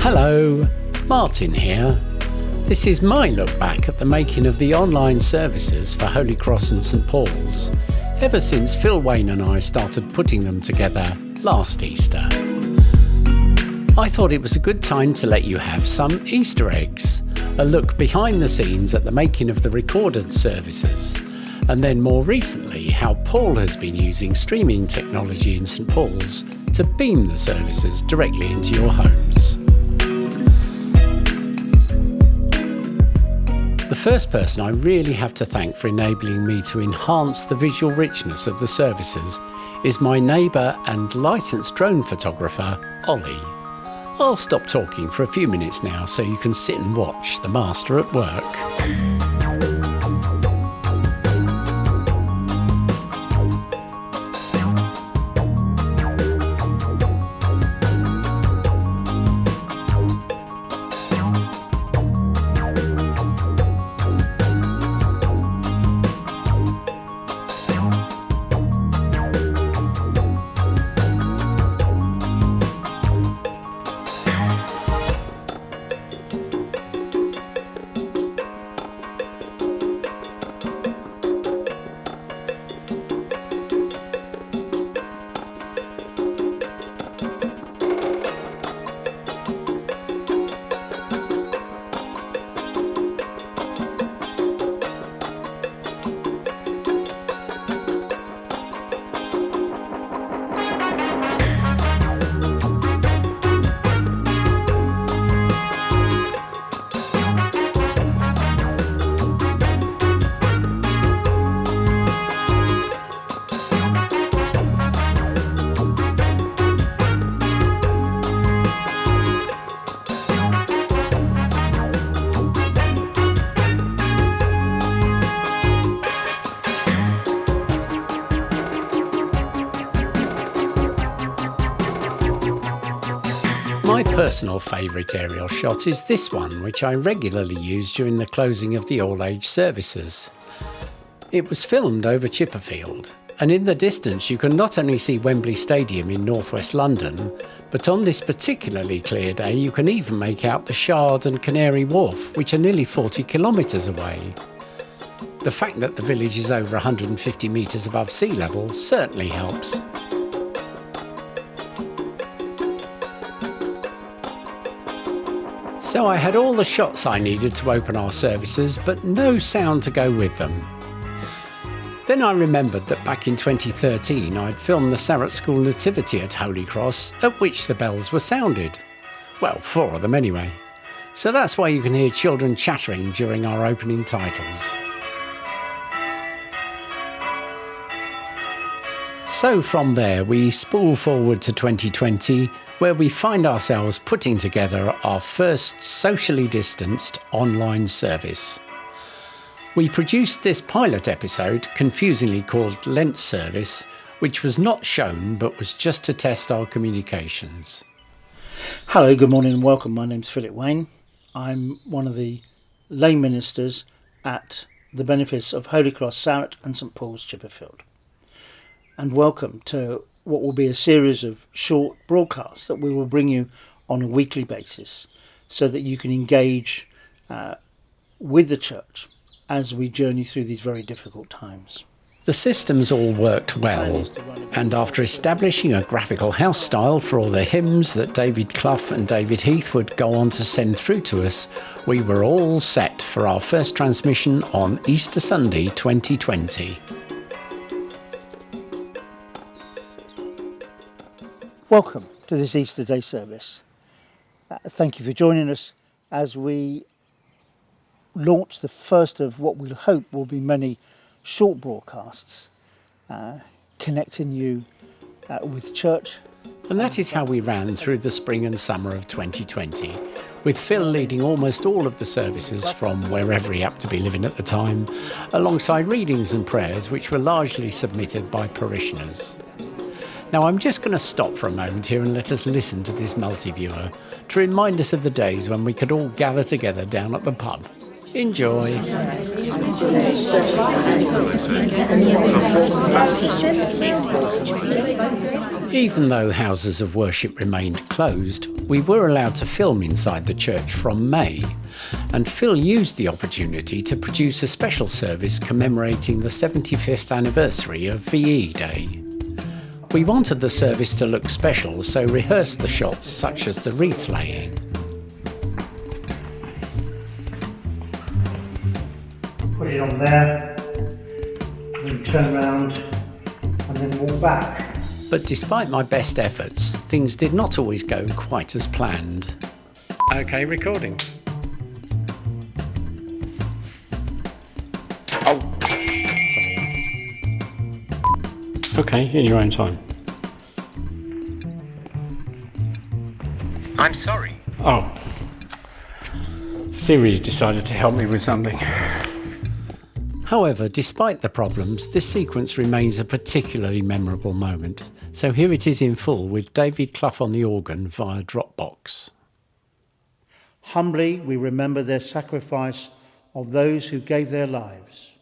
Hello, Martin here. This is my look back at the making of the online services for Holy Cross and St Paul's, ever since Phil Wayne and I started putting them together last Easter. I thought it was a good time to let you have some Easter eggs, a look behind the scenes at the making of the recorded services, and then more recently how Paul has been using streaming technology in St Paul's to beam the services directly into your homes. The first person I really have to thank for enabling me to enhance the visual richness of the services is my neighbour and licensed drone photographer, Ollie. I'll stop talking for a few minutes now so you can sit and watch the master at work. My personal favourite aerial shot is this one, which I regularly use during the closing of the all-age services. It was filmed over Chipperfield, and in the distance you can not only see Wembley Stadium in northwest London, but on this particularly clear day you can even make out the Shard and Canary Wharf, which are nearly 40 kilometres away. The fact that the village is over 150 metres above sea level certainly helps. So I had all the shots I needed to open our services, but no sound to go with them. Then I remembered that back in 2013 I'd filmed the Sarrett School Nativity at Holy Cross, at which the bells were sounded. Well, 4 of them anyway. So that's why you can hear children chattering during our opening titles. So from there we spool forward to 2020, where we find ourselves putting together our first socially distanced online service. We produced this pilot episode, confusingly called Lent Service, which was not shown but was just to test our communications. Hello, good morning and welcome. My name's Philip Wayne. I'm one of the lay ministers at the benefice of Holy Cross, Sarrett and St Paul's, Chipperfield. And welcome to what will be a series of short broadcasts that we will bring you on a weekly basis so that you can engage with the church as we journey through these very difficult times. The systems all worked well, and after establishing a graphical house style for all the hymns that David Clough and David Heath would go on to send through to us, we were all set for our first transmission on Easter Sunday 2020. Welcome to this Easter Day service. Thank you for joining us as we launch the first of what we'll hope will be many short broadcasts connecting you with church. And that is how we ran through the spring and summer of 2020, with Phil leading almost all of the services from wherever he happened to be living at the time, alongside readings and prayers which were largely submitted by parishioners. Now I'm just going to stop for a moment here and let us listen to this multi-viewer to remind us of the days when we could all gather together down at the pub. Enjoy. Even though houses of worship remained closed, we were allowed to film inside the church from May, and Phil used the opportunity to produce a special service commemorating the 75th anniversary of VE Day. We wanted the service to look special, so rehearsed the shots such as the wreath laying. Put it on there, then turn around and then walk back. But despite my best efforts, things did not always go quite as planned. Okay, recording. Oh, sorry. Okay, in your own time. I'm sorry. Oh. Siri's decided to help me with something. However, despite the problems, this sequence remains a particularly memorable moment. So here it is in full with David Clough on the organ via Dropbox. Humbly we remember their sacrifice of those who gave their lives.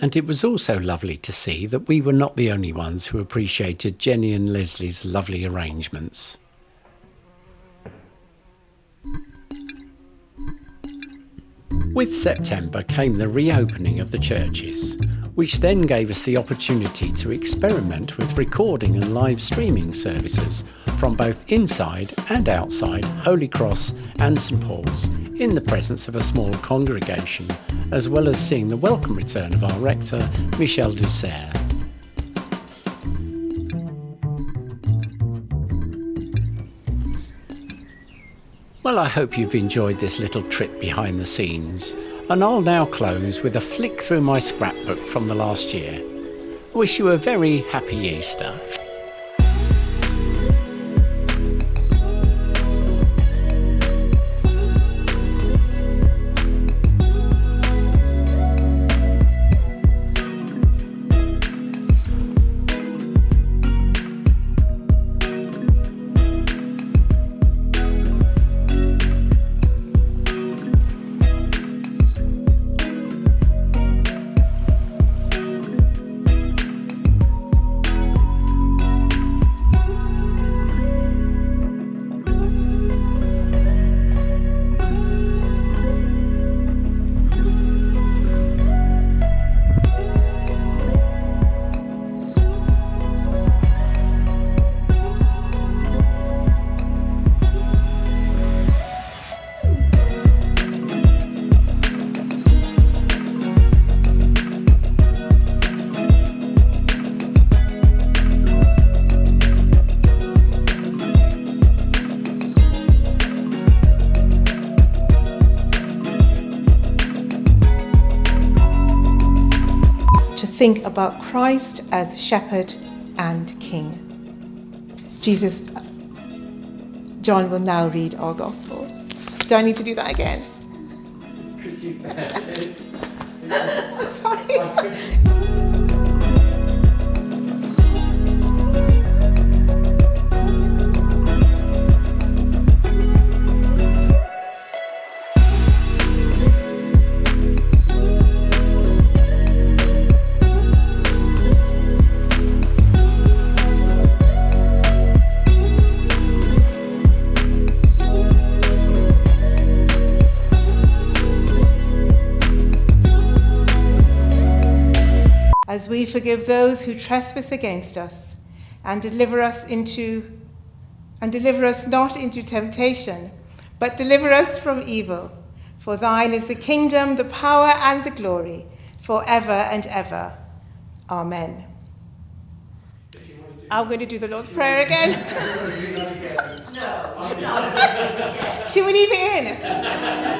And it was also lovely to see that we were not the only ones who appreciated Jenny and Leslie's lovely arrangements. With September came the reopening of the churches, which then gave us the opportunity to experiment with recording and live streaming services from both inside and outside Holy Cross and St Paul's in the presence of a small congregation, as well as seeing the welcome return of our rector, Michel Dussert. Well, I hope you've enjoyed this little trip behind the scenes, and I'll now close with a flick through my scrapbook from the last year. I wish you a very happy Easter. Think about Christ as shepherd and king. John will now read our gospel. Do I need to do that again? Sorry. As we forgive those who trespass against us, and deliver us not into temptation, but deliver us from evil. For thine is the kingdom, the power, and the glory, forever and ever. Amen. I'm going to do the Lord's Prayer again. No. Should we leave it in?